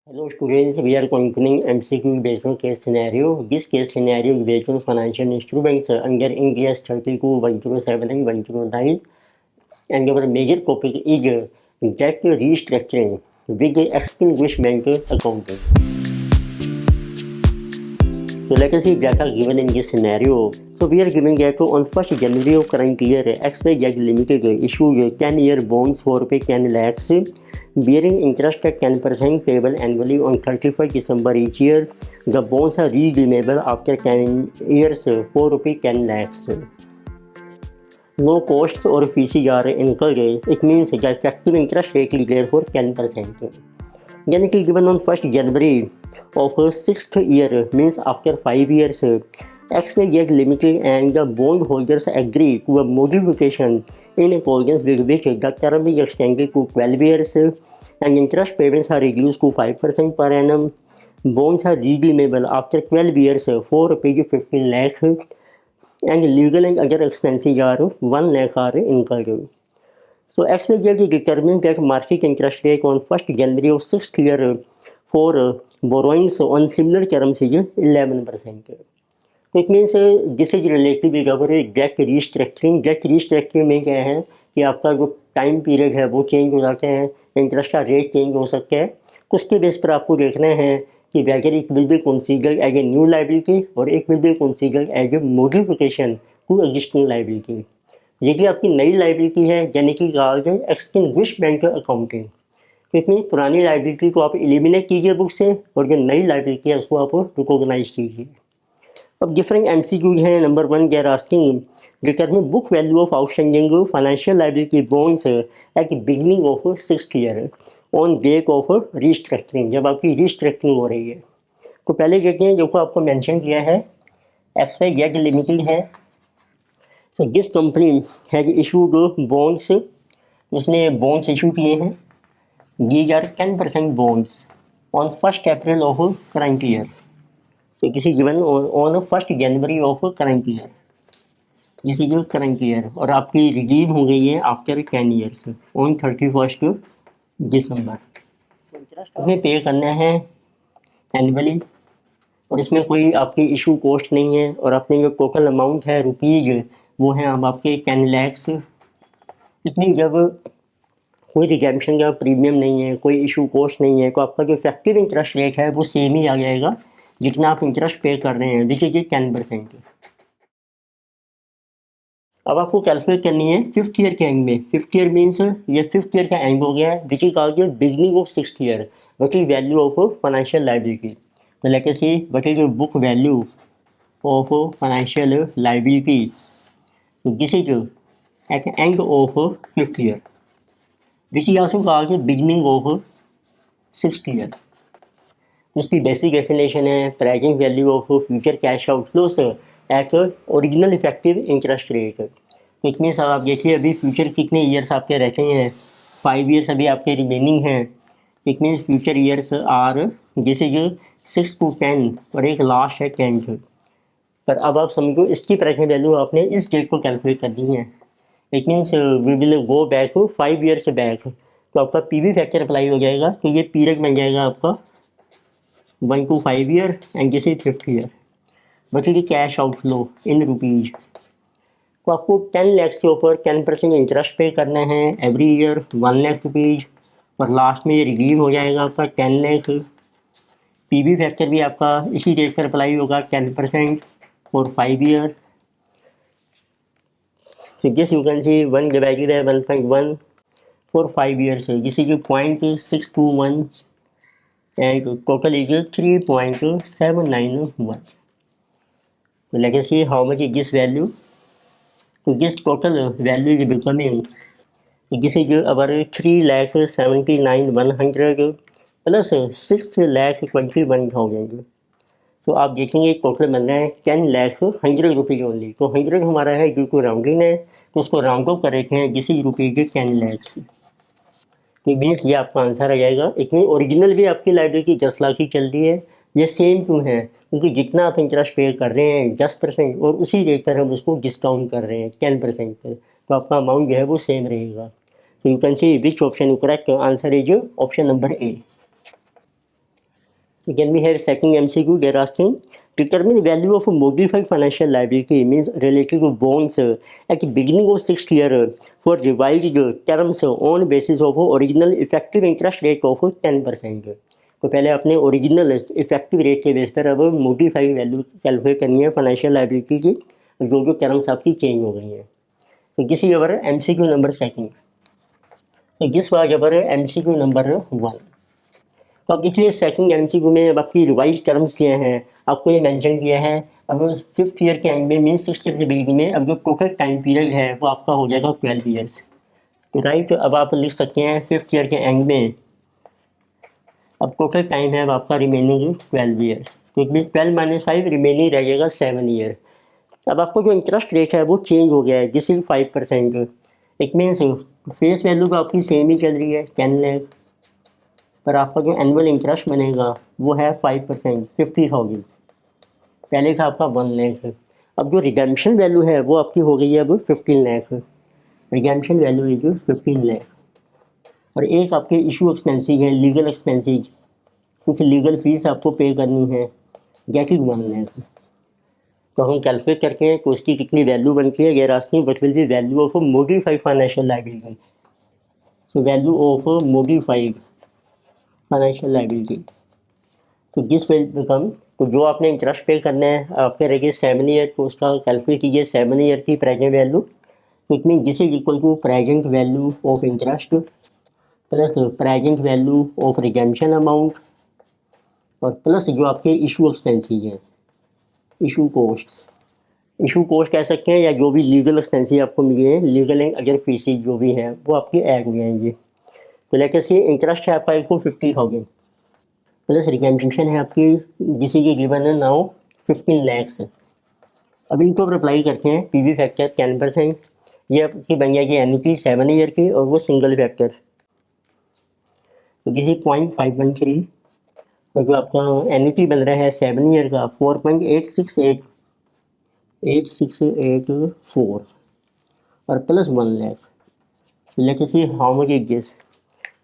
Hello students, we are continuing MCQ based on case scenario. This case scenario is based on financial instruments under India's 32, 107 and 109, and our major topic is debt restructuring with extinguishment accounting. So let us see data given in this scenario. So we are giving that on 1st January of current year, XYZ Limited issued 10-year bonds for rupees 10 lakhs, bearing interest at 10% payable annually on 31st December each year. The bonds are redeemable after 10 years for rupees 10 lakhs. No costs or fees are incurred. It means the effective interest rate is there for 10%. यानी कि given on 1st January of 6th year means after 5 years, XYZ Limited and the bondholders agree to a modification in accordance with which the term is extended to 12 years and interest payments are reduced to 5% per annum. Bonds are redeemable after 12 years for rupees 15 lakh and legal and other expenses are 1 lakh are incurred. So XYZ determines that market interest rate on 1st January of 6th year for borrowings on similar terms is 11%. तो it means this is relative recover debt restructuring. Debt restructuring में क्या है कि आपका जो time period है वो change हो जाते हैं, इंटरेस्ट का रेट चेंज हो सकता है। उसके बेस पर आपको देखना है कि whether it will be considered as a new liability और it will be considered as a modification to existing liability. यदि आपकी नई लाइबिलिटी है यानी कि कहा जाए एक्सटिंग्विशमेंट अकाउंटिंग, तो इतनी पुरानी लाइबिलिटी को आप एलिमिनेट कीजिए बुक से और जो नई लाइबिलिटी है उसको आप रिकॉग्नाइज कीजिए। अब डिफरेंट एमसीक्यूज हैं। Number 1 they are asking determine book value of outstanding financial liability bonds at beginning of 6th year on date of restructuring, जब आपकी रीस्ट्रक्चरिंग हो रही है। तो पहले देखते हैं जो आपको मेंशन किया है XYZ लिमिटेड है। तो this company has issued bonds, उसने बॉन्ड्स इशू किए हैं। These are 10% bonds on 1st April of current year. तो किसी given on 1st January of current year, किसी जो करंट ईयर, और आपकी रिडीम हो गई है आफ्टर 10 ईयर्स ऑन 31st दिसंबर। हमें पे करना है एनुअली और इसमें कोई आपकी इशू कॉस्ट नहीं है और अपने जो टोटल अमाउंट है रुपीज़ वो है अब आपके 10 लैक्स। इतनी जब कोई रिडेम्पशन का प्रीमियम नहीं है, कोई इशू कॉस्ट नहीं है, तो आपका जो इफेक्टिव इंटरेस्ट रेट है वो सेम ही आ जाएगा जितना आप इंटरेस्ट पे कर रहे हैं, विच इज 10%। अब आपको कैलकुलेट करनी है 5th ईयर के एंड में। 5th ईयर मीन्स ये 5th ईयर का एंड हो गया है, which is called beginning of 6th year, what is value of financial liability. तो let us see what is book value of financial liability. तो this is at end of 5th year, which is also called beginning of 6th year. उसकी basic definition है present value of future cash outflows at original effective interest rate. It means अब आप देखिए अभी future कितने years आपके रहते हैं, 5 ईयर्स अभी आपके रिमेनिंग हैं। It means future years are this is 6 to 10 और एक लास्ट है 10th। पर अब आप समझो इसकी प्रेजेंट वैल्यू आपने इस डेट को कैलकुलेट करनी है। It means we will go back 5 years back, तो आपका पीवी फैक्टर अप्लाई हो जाएगा। तो ये पीरियड बन जाएगा आपका 1 to 5 year and this is 5th year। बचेगी कैश आउटफ्लो इन रुपीज। तो आपको 10 लाख से ऊपर 10% इंटरेस्ट पे करना है एवरी ईयर 1 लाख रुपीज, और लास्ट में ये रिलीव हो जाएगा आपका 10 लाख। पीवी फैक्टर भी आपका इसी रेट पर अप्लाई होगा 10% फॉर 5 ईयर। तो this you can C 1 divided by 1.1 for 5 years, this is 0.621 and total is 3.791. So let us see how much is this value. So this total value is becoming, this is our 3,79,100 plus 6,21,000। तो आप देखेंगे total बन रहा है 10 lakh 100 rupees only. तो 100 हमारा है due to rounding है, तो उसको राउंड ऑफ कर रखे हैं जिस रुपीज़ 10 लैक्स। तो मीन्स ये आपका आंसर आ जाएगा। इतनी ओरिजिनल भी आपकी लाइबिलिटी 10 लाख की चल रही है, ये सेम क्यों है, क्योंकि जितना आप इंटरेस्ट पे कर रहे हैं 10% और उसी रेट पर हम उसको डिस्काउंट कर रहे हैं 10% पर, तो आपका अमाउंट जो है वो सेम रहेगा। तो you can see which option correct answer is option number A. Again, we have second MCQ. They're asking, determine the value of a modified financial liability means related to bonds at the beginning of sixth year for revised terms on basis of original effective interest rate of 10%. तो पहले अपने original effective rate के base पर अब modified value calculate करनी है financial liability की, जो जो टर्म्स आपकी चेंज हो गई हैं. तो this is our MCQ number second. तो this was our MCQ number 1. तो अब देखिए सेकंड MCQ में अब आपकी रिवाइज टर्म्स क्या हैं, आपको ये मेंशन किया है. अब फिफ्थ ईयर के एंड में मीन सिक्स ईयर के बिगिनिंग में अब जो टोटल टाइम पीरियड है वो आपका हो जाएगा 12 ईयर्स. तो राइट, अब आप लिख सकते हैं फिफ्थ ईयर के एंड में अब टोटल टाइम है अब आपका रिमेनिंग 12 ईयर्स. तो 12 - 5 रिमेनिंग रह जाएगा 7 ईयर. अब आपको जो इंटरेस्ट रेट है वो चेंज हो गया है, जिस 5%. इट मीन्स फेस वैल्यू तो आपकी सेम ही चल रही है 10 लाख, पर आपका जो एनुअल इंटरेस्ट बनेगा वो है 5%, 50,000. पहले था आपका 1 लाख. अब जो रिडेम्पशन वैल्यू है वो आपकी हो गई है अब 15 lakh. Redemption value is 15 lakh. और एक आपके इशू एक्सपेंसेस हैं, लीगल एक्सपेंसेस, कुछ लीगल फीस आपको पे करनी है, दैट इज 1 लाख. तो हम कैलकुलेट करके हैं तो उसकी कितनी वैल्यू बनती है. ये रास्ते what will be value of modified financial liability. So value of modified financial liability, तो दिस विल बिकम, तो जो आपने इंटरेस्ट पे करना है आपके रहेगी 7 ईयर, तो उसका कैलकुलेट कीजिए 7 ईयर की प्रेजेंट वैल्यू. तो it mean this is equal to present value of interest plus present value of redemption amount और प्लस जो आपके इशू एक्सपेंसेस हैं, इशू कोस्ट कह सकते हैं, या जो भी लीगल एक्सपेंसेस आपको मिले हैं, लीगल एंड अदर फीसेज जो भी हैं वो आपके ऐड हो जाएंगे. तो लेकर से इंटरेस्ट है आपका इसको 50,000 प्लस रिडेम्पशन है आपकी जिसे कि गिवन है नाउ 15 लैक्स. अब इनको अप्लाई करते हैं पीवी फैक्टर 10%. ये आपकी बन जाएगी एनुटी 7 ईयर की और वो सिंगल फैक्टर, तो किसी 0.513. और जो आपका एनुटी बन रहा है 7 ईयर का 4.8684 और plus 1 lakh. Let's see how much is this.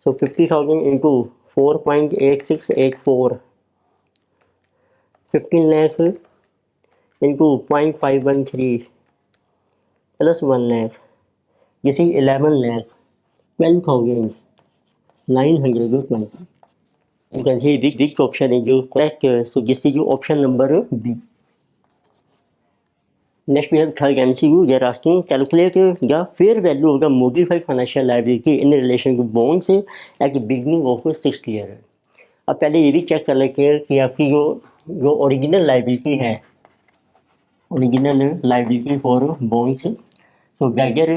So 50,000 into 4.8684, 15 lakh into 0.513 plus 1 lakh, this is 11 lakh 12,920. You can see which option is your correct. So this is your option number B. Next we have third MCQ. They are asking, calculate the fair value of the modified financial liability in relation to bonds at the beginning of the sixth year. अब पहले ये भी check कर लेते हैं कि आपकी जो ओरिजिनल लाइबिलिटी है, ओरिजिनल लाइबिलिटी फॉर बॉन्ड्स, तो वैगर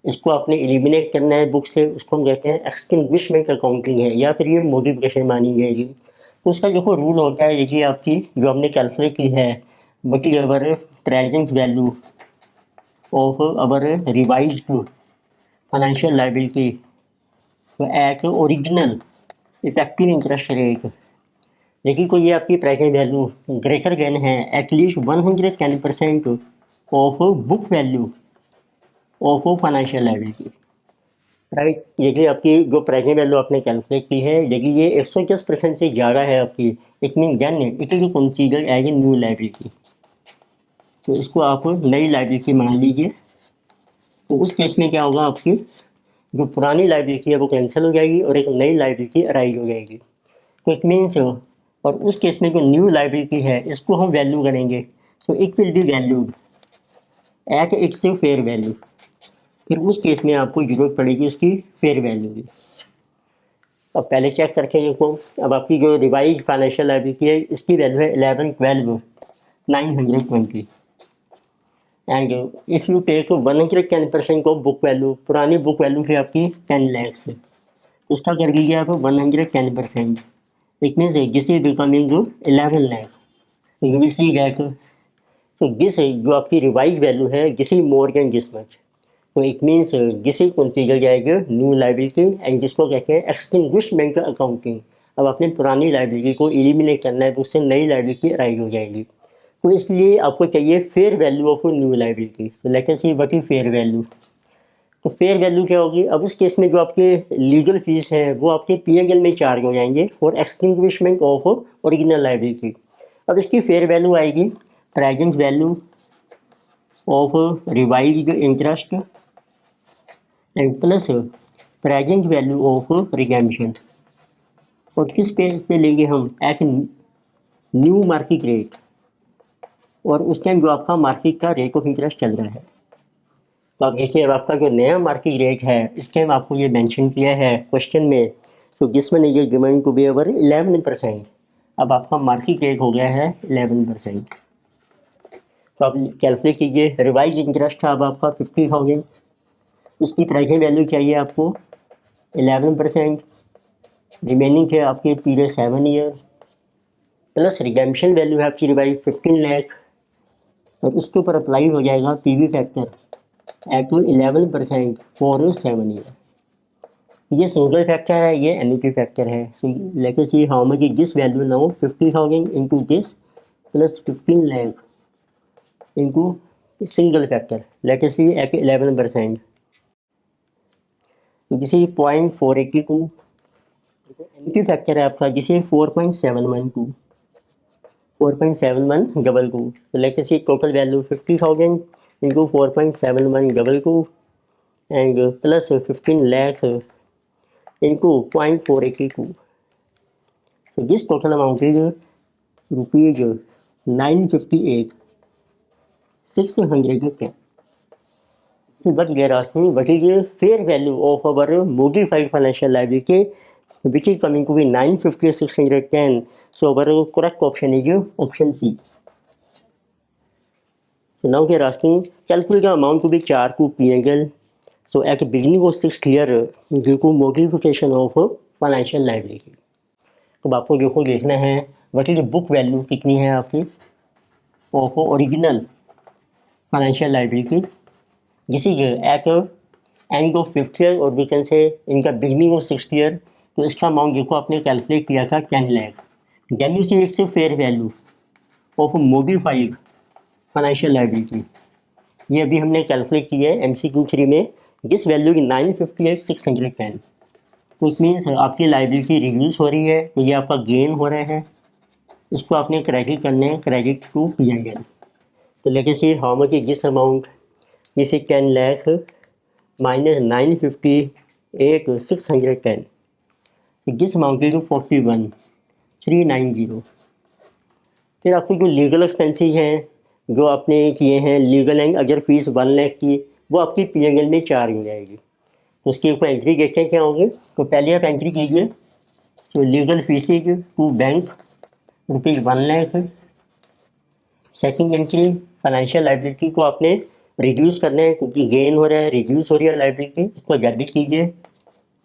इसको आपने एलिमिनेट करना है बुक से, उसको हम कहते हैं एक्सटिंग्विशमेंट अकाउंटिंग है या फिर ये मॉडिफिकेशन मानी जाएगी. तो उसका जो रूल होता है ये आपकी जो हमने कैलकुलेट की है what is our present value of our revised financial liability at original effective interest rate. देखिए कोई ये आपकी प्रेजेंट वैल्यू ग्रेटर देन है at least 110% of book value of financial liability. Right, यदि आपकी जो प्रेजेंट वैल्यू आपने कैलकुलेट की है यदि ये 110% से ज़्यादा है आपकी, it mean then it is considered as a new liability. तो इसको आप नई लायबिलिटी मान लीजिए. तो उस केस में क्या होगा, आपकी जो पुरानी लायबिलिटी है वो कैंसिल हो जाएगी और एक नई लायबिलिटी अराइज हो जाएगी. तो इट मीन्स, और उस केस में जो न्यू लायबिलिटी है इसको हम वैल्यू करेंगे, तो it will be valued at its fair value. फिर उस केस में आपको जरूरत पड़ेगी उसकी फेयर वैल्यू की. अब पहले चेक करके देखो, अब आपकी जो रिवाइज फाइनेंशियल लायबिलिटी है इसकी वैल्यू है 11,12,920 and if you take 110% of book value, पुरानी बुक वैल्यू है आपकी 10 लैक्स, उसका कर लीजिए आप 110%. It means this is becoming 11 lakh. You will see that, तो दिस जो आपकी रिवाइज वैल्यू है this is more than this much. तो it means this is consider जाएगा न्यू लायबिलिटी एंड जिसको कहते हैं एक्सटिंग्विशमेंट अकाउंटिंग. अब आपने पुरानी लायबिलिटी को एलिमिनेट करना है तो उससे नई लायबिलिटी अराइज हो जाएगी. तो इसलिए आपको चाहिए fair value of new liability. तो let us see what is fair value. तो फेयर वैल्यू क्या होगी? अब उस केस में जो आपके लीगल फीस है वो आपके P&L में चार्ज हो जाएंगे for extinguishment of original liability. अब इसकी फेयर वैल्यू आएगी present value of revised interest and plus present value of redemption. और किस पे लेंगे हम? एट न्यू मार्केट रेट, और उस टाइम जो आपका मार्केट का रेट ऑफ इंटरेस्ट चल रहा है। तो आप देखिए, अब आपका जो नया मार्केट रेट है इस टाइम आपको ये मेंशन किया है क्वेश्चन में, तो जिसमें ये गिवन टू बी ओवर 11%। अब आपका मार्केट रेट हो गया है 11%। तो आप कैलकुलेट कीजिए, रिवाइज इंटरेस्ट था अब आपका 50,000, उसकी प्रेजेंट वैल्यू चाहिए आपको 11%, रिमेनिंग है आपके period 7 year, plus redemption value है आपकी रिवाइज 15 लाख, और उसके ऊपर अप्लाई हो जाएगा PV factor at 11% for 7 year. ये सिंगल फैक्टर है, ये एन्युटी फैक्टर है। So let us see how much is this value now, 50,000 into this plus 15 lakh into single factor, let us see at 11%। तो किसी 0.482 एन्युटी फैक्टर है आपका, जिसे 4.712 4.7122। तो let us see total value 50,000 into 4.7122 and plus 15 lakh into 0.482। So this total amount is rupees 958,610. But we are asking what is the fair value of our modified financial liability, which is coming to be 950,610. So our correct option is option C. So now we are asking calculate the amount to be charged to P&L. So at the beginning of 6th year due to modification of financial liability. तो आपको देखो देखना है what is book value कितनी है आपकी of original financial liability, जिस is at end of 5th year और वी कैन से इनका बिगिनिंग ऑफ 6th ईयर। तो इसका अमाउंट देखो आपने कैलकुलेट किया था 10 lakh. Then you see it's fair value of modified financial liability, ये अभी हमने कैलकुलेट किया है MCQ 3 में, जिस वैल्यू की 958,610। तो इट मीन्स आपकी लायबिलिटी रिड्यूस हो रही है, तो ये आपका गेन हो रहा है, इसको आपने क्रेडिट करना है, क्रेडिट टू P&L। तो लेके see how much is this amount, जैसे 10 lakh minus 958,610, this amount is 41,390। फिर आपको जो लीगल एक्सपेंसेस हैं जो आपने किए हैं, लीगल एंड अगर फीस 1 लाख की, वो आपकी P&L में चार्ज हो जाएगी। तो उसकी ऊपर एंट्री देखते हैं क्या होगी। तो पहले आप एंट्री कीजिए, तो legal fees to bank rupees 1 lakh. Second entry financial liability को आपने रिड्यूस करना है, क्योंकि गेन हो रहा है, रिड्यूस हो रही है लायबिलिटी, इसको डेबिट कीजिए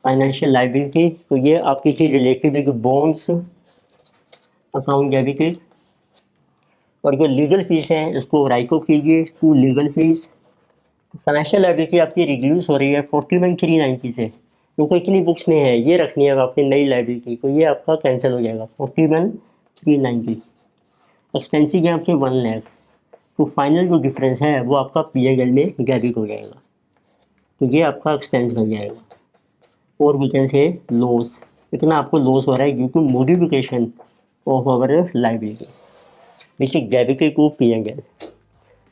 फाइनेंशियल लायबिलिटी। तो ये आपकी थी रिलेटेड बॉन्ड्स अकाउंट डेबिटेड, और जो लीगल फीस है इसको राइट ऑफ कीजिए to legal fee. Financial liability आपकी रिड्यूस हो रही है 41,390 से, क्योंकि इतनी बुक्स में है, ये रखनी है आपने नई लायबिलिटी, तो ये आपका कैंसिल हो जाएगा 41,390। एक्सपेंसिव है आपके 1 लाख, तो फाइनल जो डिफरेंस है वो आपका P&L में डेबिट हो जाएगा, तो ये आपका एक्सपेंस बन जाएगा। और वी कैन से लॉस, इतना आपको लॉस हो रहा है due to modification of our liability which is debited to P&L।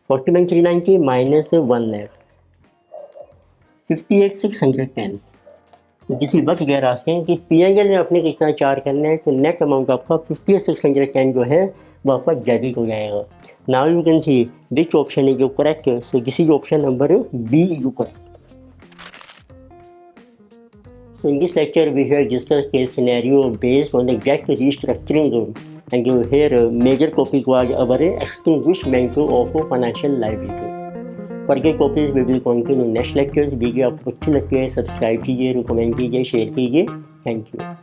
41,390 माइनस 1 लाख 58,610। किसी वक्त गैर आते हैं कि P&L में आपने कितना चार्ज करना है, तो नेट अमाउंट आपका 58,610 जो है वो आपका डेबिट हो जाएगा। Now you can see which option is correct, so this is option number B is correct. So in this lecture we have discussed case scenario based on the exact restructuring, and here major topic was our extinguishment of financial liability. Further topics we will continue next lectures। Video आपको अच्छी लगती है subscribe कीजिए, recommend कीजिए, share कीजिए। Thank you.